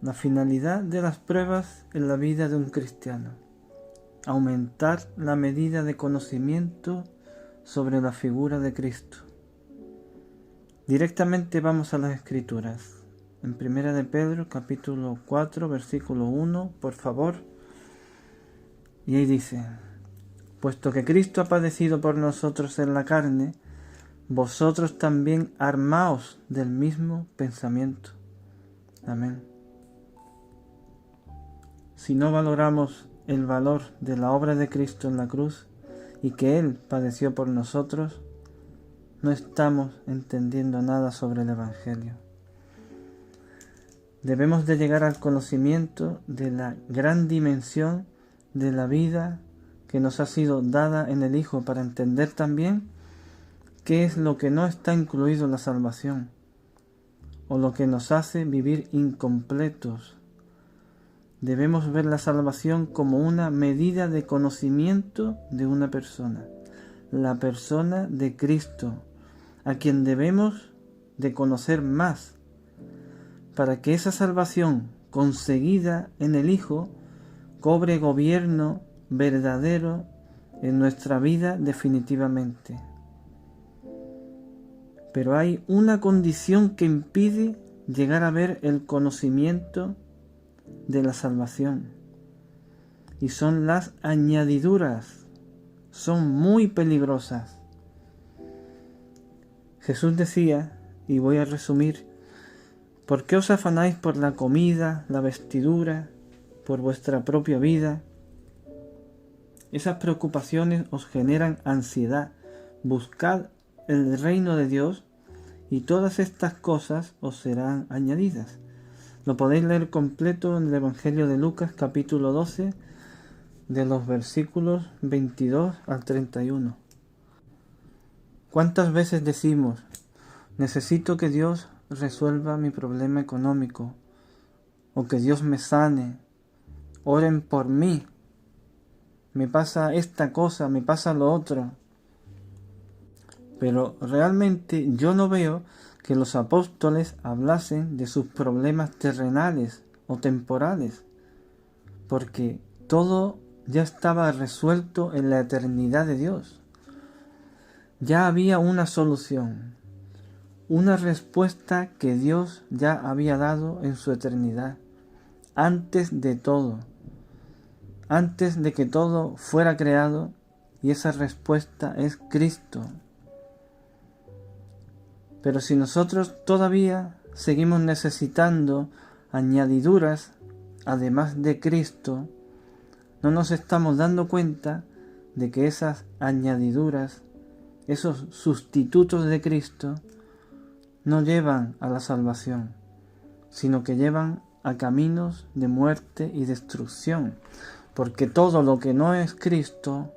la finalidad de las pruebas en la vida de un cristiano: aumentar la medida de conocimiento sobre la figura de Cristo. Directamente vamos a las Escrituras. En 1 de Pedro, capítulo 4, versículo 1, por favor. Y ahí dice: puesto que Cristo ha padecido por nosotros en la carne, vosotros también armaos del mismo pensamiento. Amén. Si no valoramos el valor de la obra de Cristo en la cruz y que Él padeció por nosotros, no estamos entendiendo nada sobre el Evangelio. Debemos de llegar al conocimiento de la gran dimensión de la vida que nos ha sido dada en el Hijo, para entender también qué es lo que no está incluido en la salvación, o lo que nos hace vivir incompletos. Debemos ver la salvación como una medida de conocimiento de una persona, la persona de Cristo, a quien debemos de conocer más, para que esa salvación conseguida en el Hijo cobre gobierno verdadero en nuestra vida definitivamente. Pero hay una condición que impide llegar a ver el conocimiento de la salvación, y son las añadiduras. Son muy peligrosas. Jesús decía, y voy a resumir: ¿por qué os afanáis por la comida, la vestidura, por vuestra propia vida? Esas preocupaciones os generan ansiedad. Buscad el reino de Dios y todas estas cosas os serán añadidas. Lo podéis leer completo en el Evangelio de Lucas, capítulo 12, de los versículos 22 al 31. ¿Cuántas veces decimos: necesito que Dios resuelva mi problema económico, o que Dios me sane, oren por mí, me pasa esta cosa, me pasa lo otro? Pero realmente yo no veo que los apóstoles hablasen de sus problemas terrenales o temporales, porque todo ya estaba resuelto en la eternidad de Dios. Ya había una solución, una respuesta que Dios ya había dado en su eternidad, antes de todo, antes de que todo fuera creado, y esa respuesta es Cristo. Pero si nosotros todavía seguimos necesitando añadiduras, además de Cristo, no nos estamos dando cuenta de que esas añadiduras, esos sustitutos de Cristo, no llevan a la salvación, sino que llevan a caminos de muerte y destrucción. Porque todo lo que no es Cristo,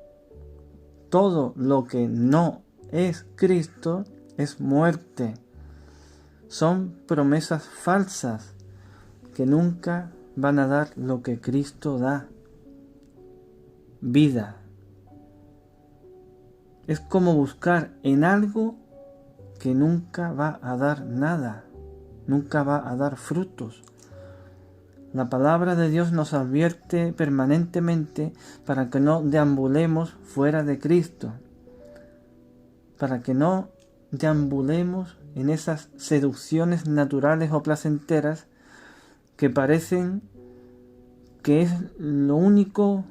todo lo que no es Cristo, es muerte. Son promesas falsas que nunca van a dar lo que Cristo da: vida. Es como buscar en algo que nunca va a dar nada, nunca va a dar frutos. La palabra de Dios nos advierte permanentemente para que no deambulemos fuera de Cristo, para que no deambulemos en esas seducciones naturales o placenteras que parecen que es lo único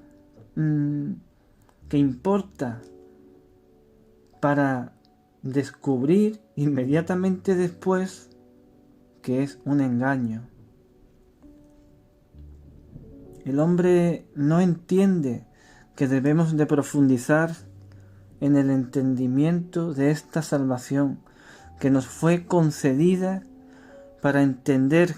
que importa, para descubrir inmediatamente después que es un engaño. El hombre no entiende que debemos de profundizar en el entendimiento de esta salvación que nos fue concedida para entender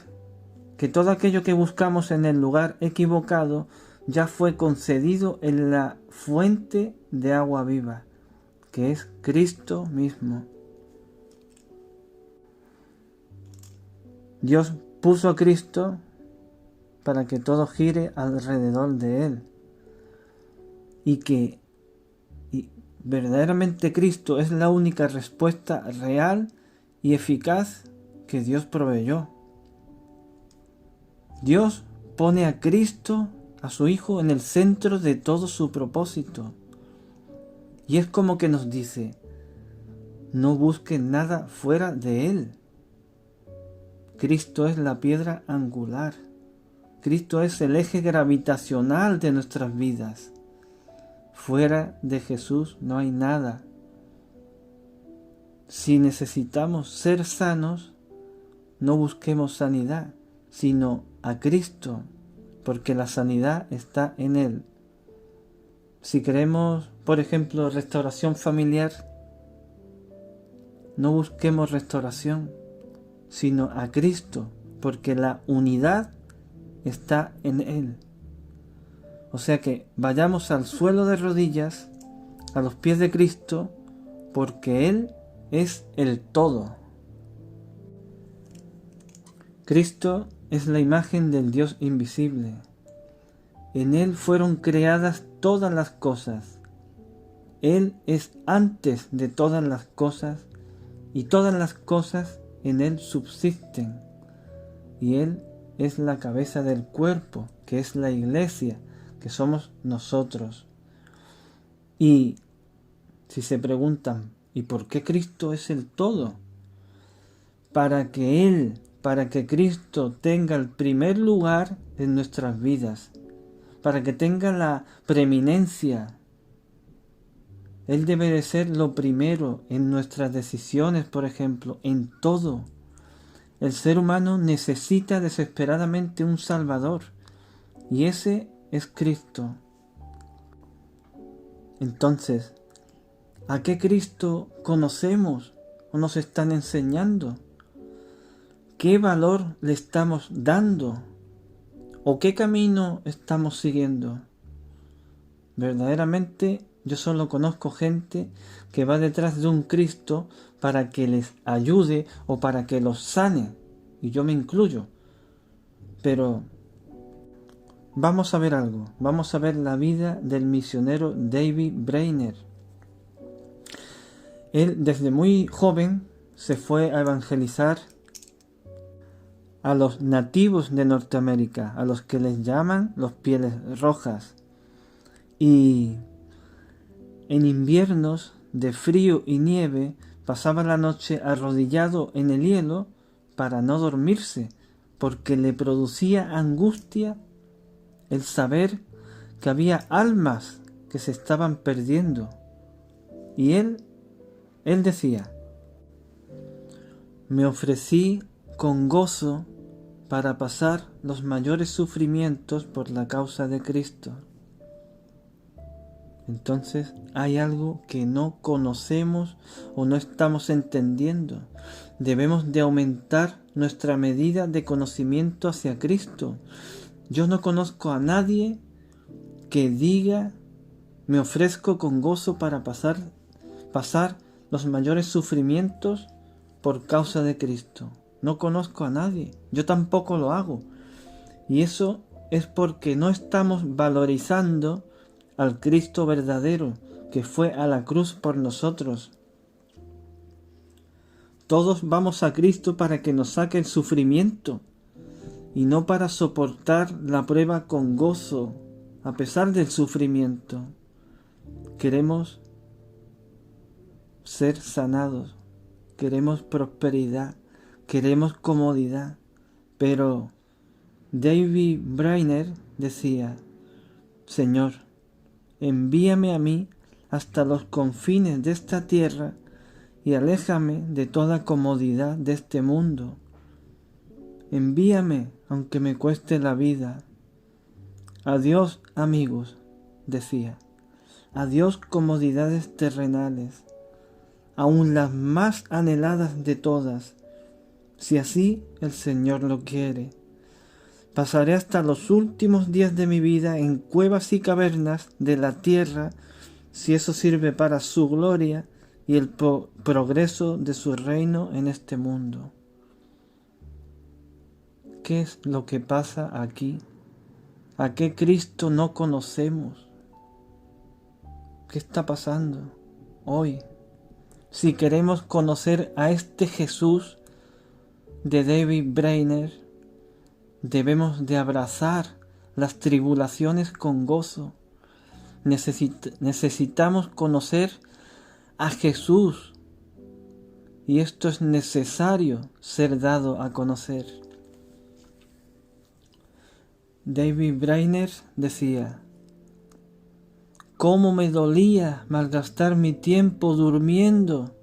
que todo aquello que buscamos en el lugar equivocado ya fue concedido en la fuente de agua viva, que es Cristo mismo. Dios puso a Cristo para que todo gire alrededor de Él, y verdaderamente Cristo es la única respuesta real y eficaz que Dios proveyó. Dios pone a Cristo, a su Hijo, en el centro de todo su propósito. Y es como que nos dice, no busquen nada fuera de Él. Cristo es la piedra angular. Cristo es el eje gravitacional de nuestras vidas. Fuera de Jesús no hay nada. Si necesitamos ser sanos, no busquemos sanidad, sino a Cristo, porque la sanidad está en Él. Si queremos, por ejemplo, restauración familiar, no busquemos restauración, sino a Cristo, porque la unidad está en Él. O sea que vayamos al suelo de rodillas, a los pies de Cristo, porque Él es el todo. Cristo es la imagen del Dios invisible. En Él fueron creadas todas las cosas. Él es antes de todas las cosas y todas las cosas en Él subsisten. Y Él es la cabeza del cuerpo, que es la iglesia, que somos nosotros. Y si se preguntan, ¿y por qué Cristo es el todo? Para que Cristo tenga el primer lugar en nuestras vidas, para que tenga la preeminencia. Él debe de ser lo primero en nuestras decisiones, por ejemplo, en todo. El ser humano necesita desesperadamente un Salvador, y ese es Cristo. Entonces, ¿a qué Cristo conocemos o nos están enseñando? ¿Qué valor le estamos dando? ¿O qué camino estamos siguiendo? Verdaderamente, yo solo conozco gente que va detrás de un Cristo para que les ayude o para que los sane. Y yo me incluyo. Pero vamos a ver algo. Vamos a ver la vida del misionero David Brainerd. Él desde muy joven se fue a evangelizar a los nativos de Norteamérica, a los que les llaman los pieles rojas. Y en inviernos de frío y nieve pasaba la noche arrodillado en el hielo para no dormirse, porque le producía angustia el saber que había almas que se estaban perdiendo. Y él decía, me ofrecí con gozo para pasar los mayores sufrimientos por la causa de Cristo. Entonces hay algo que no conocemos o no estamos entendiendo. Debemos de aumentar nuestra medida de conocimiento hacia Cristo. Yo no conozco a nadie que diga, me ofrezco con gozo para pasar los mayores sufrimientos por causa de Cristo. No conozco a nadie. Yo tampoco lo hago. Y eso es porque no estamos valorizando al Cristo verdadero que fue a la cruz por nosotros. Todos vamos a Cristo para que nos saque el sufrimiento y no para soportar la prueba con gozo a pesar del sufrimiento. Queremos ser sanados, queremos prosperidad, queremos comodidad, pero David Brainerd decía, Señor, envíame a mí hasta los confines de esta tierra y aléjame de toda comodidad de este mundo. Envíame aunque me cueste la vida. Adiós, amigos, decía. Adiós, comodidades terrenales, aun las más anheladas de todas, si así el Señor lo quiere. Pasaré hasta los últimos días de mi vida en cuevas y cavernas de la tierra, si eso sirve para su gloria y el progreso de su reino en este mundo. ¿Qué es lo que pasa aquí? ¿A qué Cristo no conocemos? ¿Qué está pasando hoy? Si queremos conocer a este Jesús de David Brainerd, Debemos de abrazar las tribulaciones con gozo. Necesitamos conocer a Jesús, y esto es necesario ser dado a conocer. David Brainerd decía: «¿Cómo me dolía malgastar mi tiempo durmiendo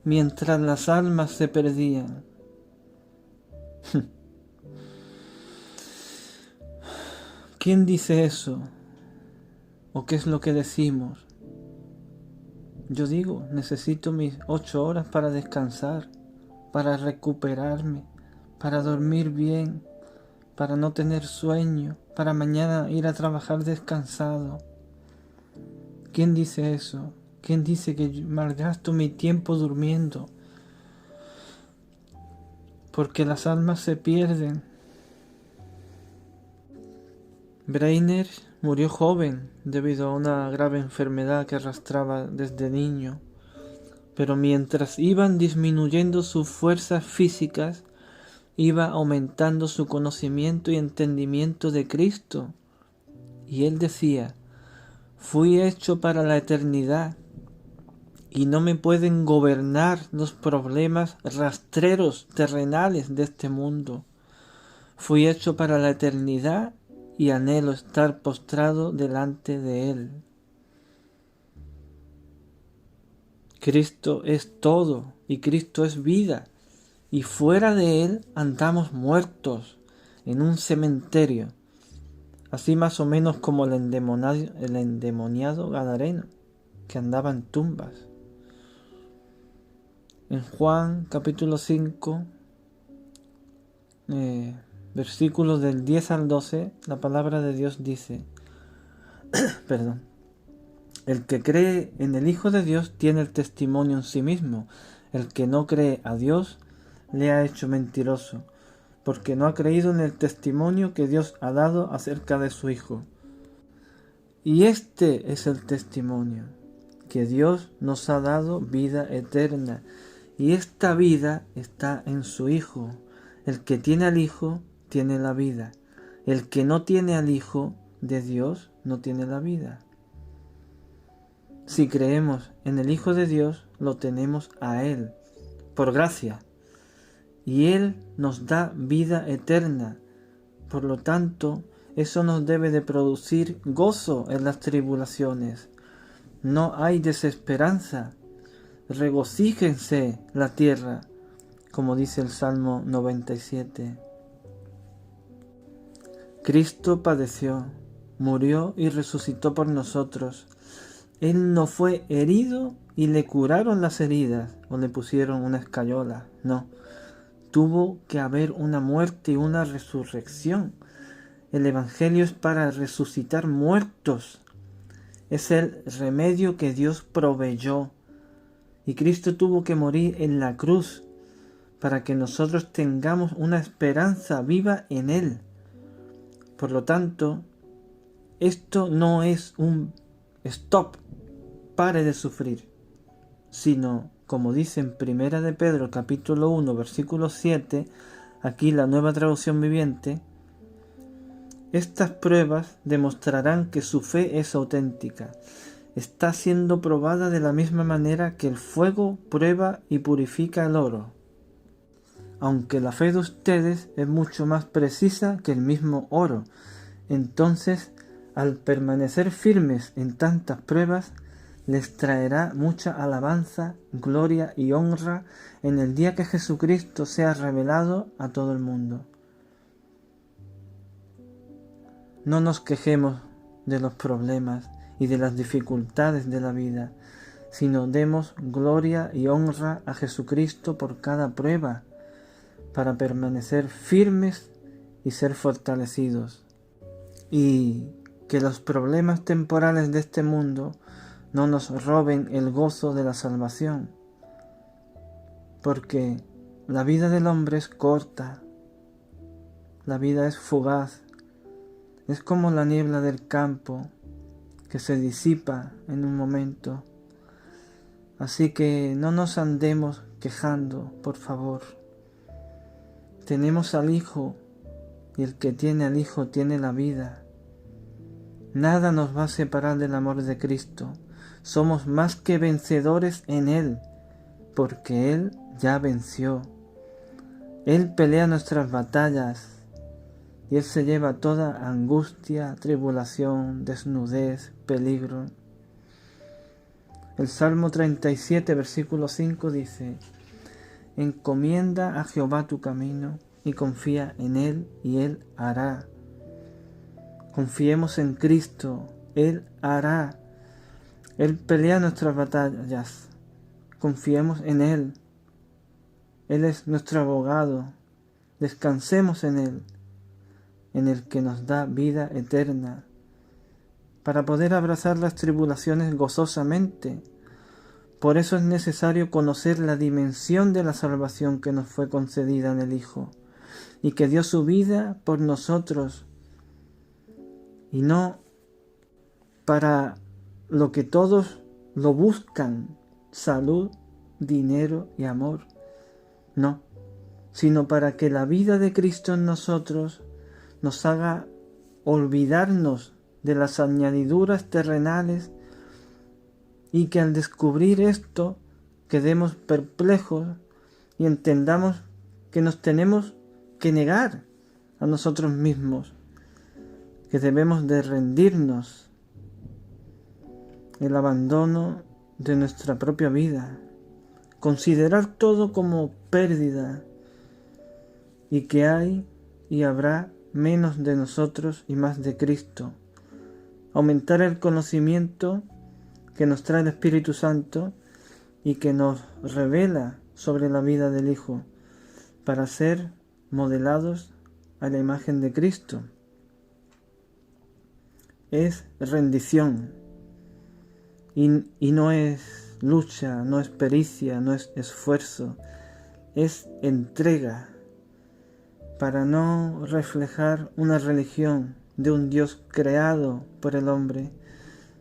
mientras las almas se perdían?» ¿Quién dice eso? ¿O qué es lo que decimos? Yo digo, necesito mis 8 horas para descansar, para recuperarme, para dormir bien, para no tener sueño, para mañana ir a trabajar descansado. ¿Quién dice eso? ¿Quién dice que yo malgasto mi tiempo durmiendo? Porque las almas se pierden. Brainerd murió joven debido a una grave enfermedad que arrastraba desde niño, pero mientras iban disminuyendo sus fuerzas físicas, iba aumentando su conocimiento y entendimiento de Cristo. Y él decía: «Fui hecho para la eternidad y no me pueden gobernar los problemas rastreros terrenales de este mundo. Fui hecho para la eternidad y anhelo estar postrado delante de Él». Cristo es todo y Cristo es vida, y fuera de Él andamos muertos en un cementerio, así más o menos como el endemoniado gadareno que andaba en tumbas. En Juan capítulo 5, versículos del 10 al 12, la palabra de Dios dice, «El que cree en el Hijo de Dios tiene el testimonio en sí mismo. El que no cree a Dios le ha hecho mentiroso, porque no ha creído en el testimonio que Dios ha dado acerca de su Hijo. Y este es el testimonio, que Dios nos ha dado vida eterna, y esta vida está en su Hijo. El que tiene al Hijo tiene la vida. El que no tiene al Hijo de Dios no tiene la vida». Si creemos en el Hijo de Dios, lo tenemos a Él, por gracia, y Él nos da vida eterna. Por lo tanto, eso nos debe de producir gozo en las tribulaciones. No hay desesperanza. Regocíjense la tierra, como dice el Salmo 97. Cristo padeció, murió y resucitó por nosotros. Él no fue herido y le curaron las heridas o le pusieron una escayola. No, tuvo que haber una muerte y una resurrección. El Evangelio es para resucitar muertos. Es el remedio que Dios proveyó. Y Cristo tuvo que morir en la cruz para que nosotros tengamos una esperanza viva en Él. Por lo tanto, esto no es un stop, pare de sufrir, sino, como dice en Primera de Pedro capítulo 1 versículo 7, aquí la Nueva Traducción Viviente, estas pruebas demostrarán que su fe es auténtica. Está siendo probada de la misma manera que el fuego prueba y purifica el oro. Aunque la fe de ustedes es mucho más precisa que el mismo oro, entonces, al permanecer firmes en tantas pruebas, les traerá mucha alabanza, gloria y honra en el día que Jesucristo sea revelado a todo el mundo. No nos quejemos de los problemas y de las dificultades de la vida, sino demos gloria y honra a Jesucristo por cada prueba, para permanecer firmes y ser fortalecidos. Y que los problemas temporales de este mundo no nos roben el gozo de la salvación, porque la vida del hombre es corta, la vida es fugaz, es como la niebla del campo que se disipa en un momento. Así que no nos andemos quejando, por favor. Tenemos al Hijo y el que tiene al Hijo tiene la vida. Nada nos va a separar del amor de Cristo. Somos más que vencedores en Él, porque Él ya venció. Él pelea nuestras batallas y Él se lleva toda angustia, tribulación, desnudez, peligro. El Salmo 37, versículo 5 dice: encomienda a Jehová tu camino y confía en Él y Él hará. Confiemos en Cristo, Él hará. Él pelea nuestras batallas. Confiemos en Él. Él es nuestro abogado. Descansemos en Él, en el que nos da vida eterna, para poder abrazar las tribulaciones gozosamente. Por eso es necesario conocer la dimensión de la salvación que nos fue concedida en el Hijo, y que dio su vida por nosotros, y no para lo que todos lo buscan, salud, dinero y amor. No, sino para que la vida de Cristo en nosotros nos haga olvidarnos de las añadiduras terrenales, y que al descubrir esto quedemos perplejos y entendamos que nos tenemos que negar a nosotros mismos, que debemos de rendirnos, el abandono de nuestra propia vida, considerar todo como pérdida, y que hay y habrá menos de nosotros y más de Cristo. Aumentar el conocimiento que nos trae el Espíritu Santo y que nos revela sobre la vida del Hijo, para ser modelados a la imagen de Cristo. Es rendición, y no es lucha, no es pericia, no es esfuerzo, es entrega, para no reflejar una religión de un Dios creado por el hombre,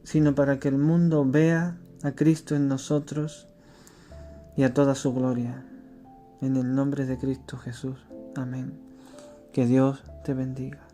sino para que el mundo vea a Cristo en nosotros y a toda su gloria. En el nombre de Cristo Jesús. Amén. Que Dios te bendiga.